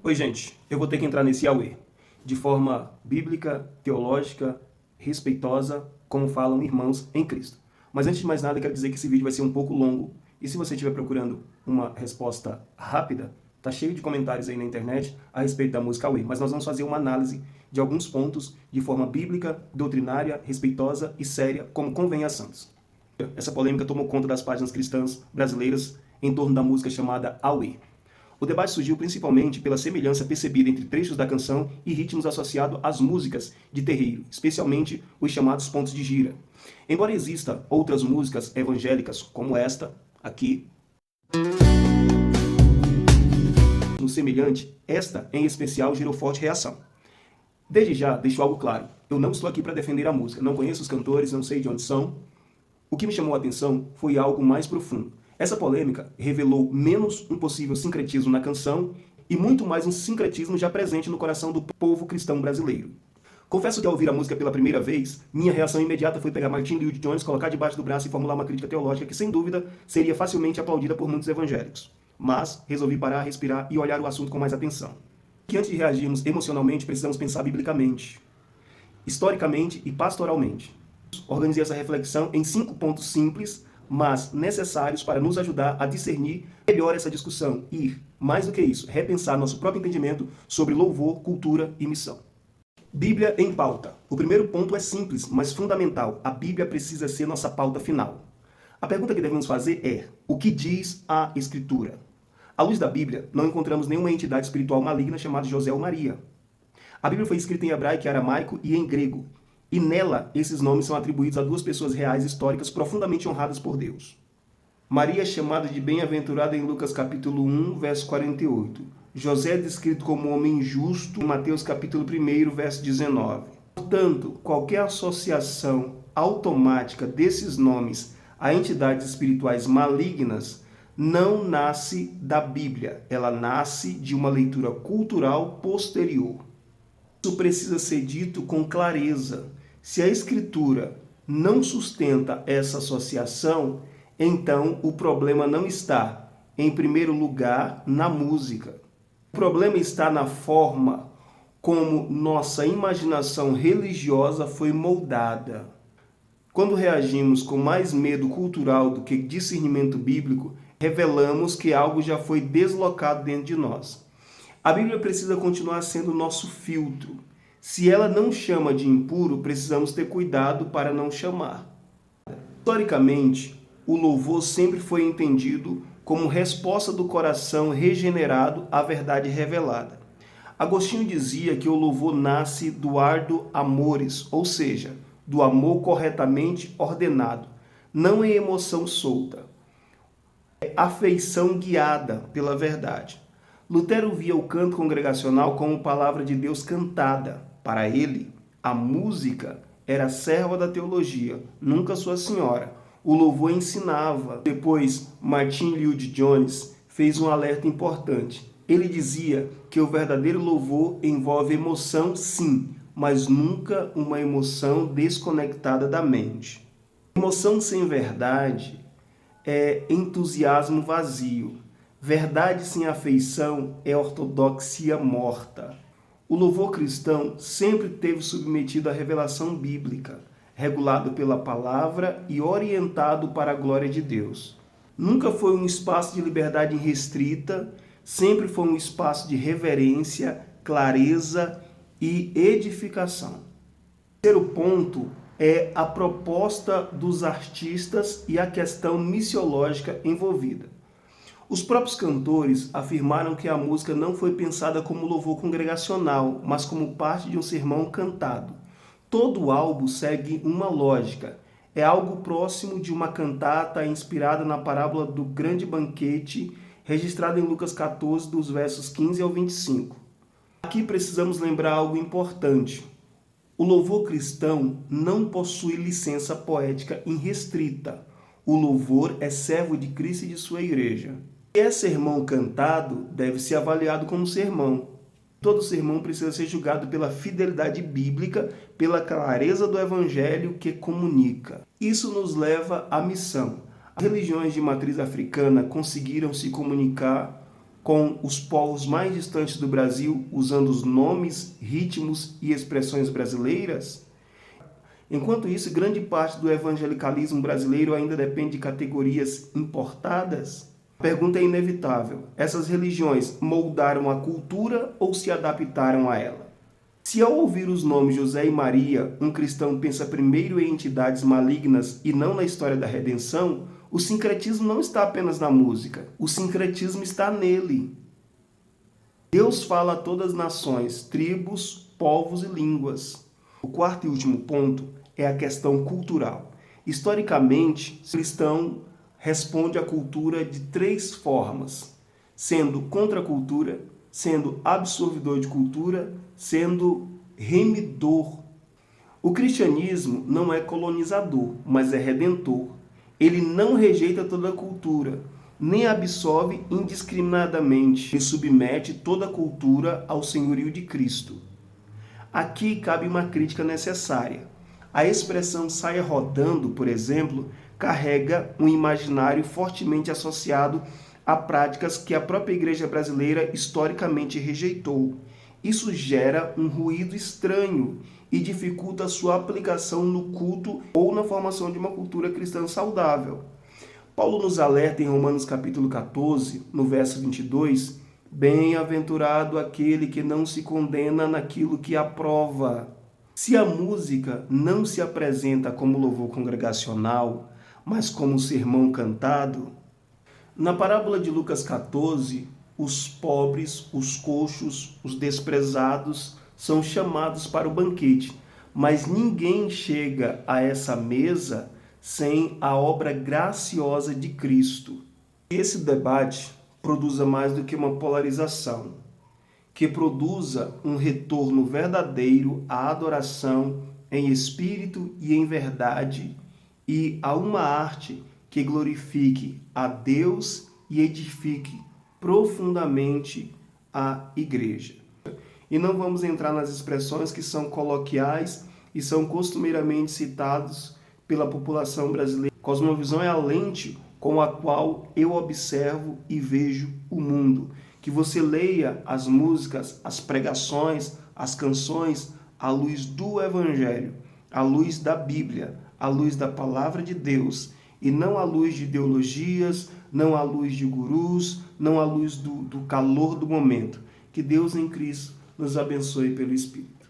Oi, gente, eu vou ter que entrar nesse Yahweh, de forma bíblica, teológica, respeitosa, como falam irmãos em Cristo. Mas antes de mais nada, eu quero dizer que esse vídeo vai ser um pouco longo, e se você estiver procurando uma resposta rápida, tá cheio de comentários aí na internet a respeito da música Yahweh, mas nós vamos fazer uma análise de alguns pontos de forma bíblica, doutrinária, respeitosa e séria, como convém a santos. Essa polêmica tomou conta das páginas cristãs brasileiras em torno da música chamada Yahweh. O debate surgiu principalmente pela semelhança percebida entre trechos da canção e ritmos associados às músicas de terreiro, especialmente os chamados pontos de gira. Embora existam outras músicas evangélicas, como esta, aqui, no semelhante, esta em especial gerou forte reação. Desde já, deixo algo claro, eu não estou aqui para defender a música, não conheço os cantores, não sei de onde são. O que me chamou a atenção foi algo mais profundo. Essa polêmica revelou menos um possível sincretismo na canção e muito mais um sincretismo já presente no coração do povo cristão brasileiro. Confesso que ao ouvir a música pela primeira vez, minha reação imediata foi pegar Martin Lloyd-Jones, colocar debaixo do braço e formular uma crítica teológica que, sem dúvida, seria facilmente aplaudida por muitos evangélicos. Mas resolvi parar, respirar e olhar o assunto com mais atenção. Que antes de reagirmos emocionalmente, precisamos pensar biblicamente, historicamente e pastoralmente. Organizei essa reflexão em 5 pontos simples, mas necessários para nos ajudar a discernir melhor essa discussão e, mais do que isso, repensar nosso próprio entendimento sobre louvor, cultura e missão. Bíblia em pauta. O primeiro ponto é simples, mas fundamental. A Bíblia precisa ser nossa pauta final. A pergunta que devemos fazer é: o que diz a Escritura? À luz da Bíblia, não encontramos nenhuma entidade espiritual maligna chamada José ou Maria. A Bíblia foi escrita em hebraico, aramaico e em grego. E nela, esses nomes são atribuídos a 2 pessoas reais históricas profundamente honradas por Deus. Maria é chamada de bem-aventurada em Lucas capítulo 1, verso 48. José é descrito como homem justo em Mateus capítulo 1, verso 19. Portanto, qualquer associação automática desses nomes a entidades espirituais malignas não nasce da Bíblia. Ela nasce de uma leitura cultural posterior. Isso precisa ser dito com clareza. Se a Escritura não sustenta essa associação, então o problema não está, em primeiro lugar, na música. O problema está na forma como nossa imaginação religiosa foi moldada. Quando reagimos com mais medo cultural do que discernimento bíblico, revelamos que algo já foi deslocado dentro de nós. A Bíblia precisa continuar sendo nosso filtro. Se ela não chama de impuro, precisamos ter cuidado para não chamar. Historicamente, o louvor sempre foi entendido como resposta do coração regenerado à verdade revelada. Agostinho dizia que o louvor nasce do ardor amores, ou seja, do amor corretamente ordenado, não é emoção solta. É afeição guiada pela verdade. Lutero via o canto congregacional como palavra de Deus cantada. Para ele, a música era serva da teologia, nunca sua senhora. O louvor ensinava. Depois, Martin Lloyd-Jones fez um alerta importante. Ele dizia que o verdadeiro louvor envolve emoção, sim, mas nunca uma emoção desconectada da mente. Emoção sem verdade é entusiasmo vazio. Verdade sem afeição é ortodoxia morta. O louvor cristão sempre esteve submetido à revelação bíblica, regulado pela palavra e orientado para a glória de Deus. Nunca foi um espaço de liberdade irrestrita, sempre foi um espaço de reverência, clareza e edificação. O terceiro ponto é a proposta dos artistas e a questão missiológica envolvida. Os próprios cantores afirmaram que a música não foi pensada como louvor congregacional, mas como parte de um sermão cantado. Todo álbum segue uma lógica. É algo próximo de uma cantata inspirada na parábola do grande banquete, registrada em Lucas 14, dos versos 15 ao 25. Aqui precisamos lembrar algo importante. O louvor cristão não possui licença poética irrestrita. O louvor é servo de Cristo e de sua igreja. Se é sermão cantado, deve ser avaliado como sermão. Todo sermão precisa ser julgado pela fidelidade bíblica, pela clareza do evangelho que comunica. Isso nos leva à missão. As religiões de matriz africana conseguiram se comunicar com os povos mais distantes do Brasil, usando os nomes, ritmos e expressões brasileiras? Enquanto isso, grande parte do evangelicalismo brasileiro ainda depende de categorias importadas. A pergunta é inevitável: essas religiões moldaram a cultura ou se adaptaram a ela? Se ao ouvir os nomes José e Maria, um cristão pensa primeiro em entidades malignas e não na história da redenção, o sincretismo não está apenas na música, o sincretismo está nele. Deus fala a todas as nações, tribos, povos e línguas. O quarto e último ponto é a questão cultural. Historicamente, o cristão responde à cultura de três formas: sendo contra a cultura, sendo absorvidor de cultura, sendo remidor. O cristianismo não é colonizador, mas é redentor. Ele não rejeita toda a cultura, nem absorve indiscriminadamente. Ele submete toda a cultura ao senhorio de Cristo. Aqui cabe uma crítica necessária. A expressão saia rodando, por exemplo, carrega um imaginário fortemente associado a práticas que a própria igreja brasileira historicamente rejeitou. Isso gera um ruído estranho e dificulta a sua aplicação no culto ou na formação de uma cultura cristã saudável. Paulo nos alerta em Romanos capítulo 14, no verso 22, bem-aventurado aquele que não se condena naquilo que aprova. Se a música não se apresenta como louvor congregacional, mas como sermão cantado, na parábola de Lucas 14, os pobres, os coxos, os desprezados são chamados para o banquete, mas ninguém chega a essa mesa sem a obra graciosa de Cristo. Esse debate produza mais do que uma polarização, que produza um retorno verdadeiro à adoração em espírito e em verdade, e a uma arte que glorifique a Deus e edifique profundamente a igreja. E não vamos entrar nas expressões que são coloquiais e são costumeiramente citados pela população brasileira. Cosmovisão é a lente com a qual eu observo e vejo o mundo. Que você leia as músicas, as pregações, as canções à luz do Evangelho, à luz da Bíblia, à luz da Palavra de Deus, e não à luz de ideologias, não à luz de gurus, não à luz do calor do momento. Que Deus em Cristo nos abençoe pelo Espírito.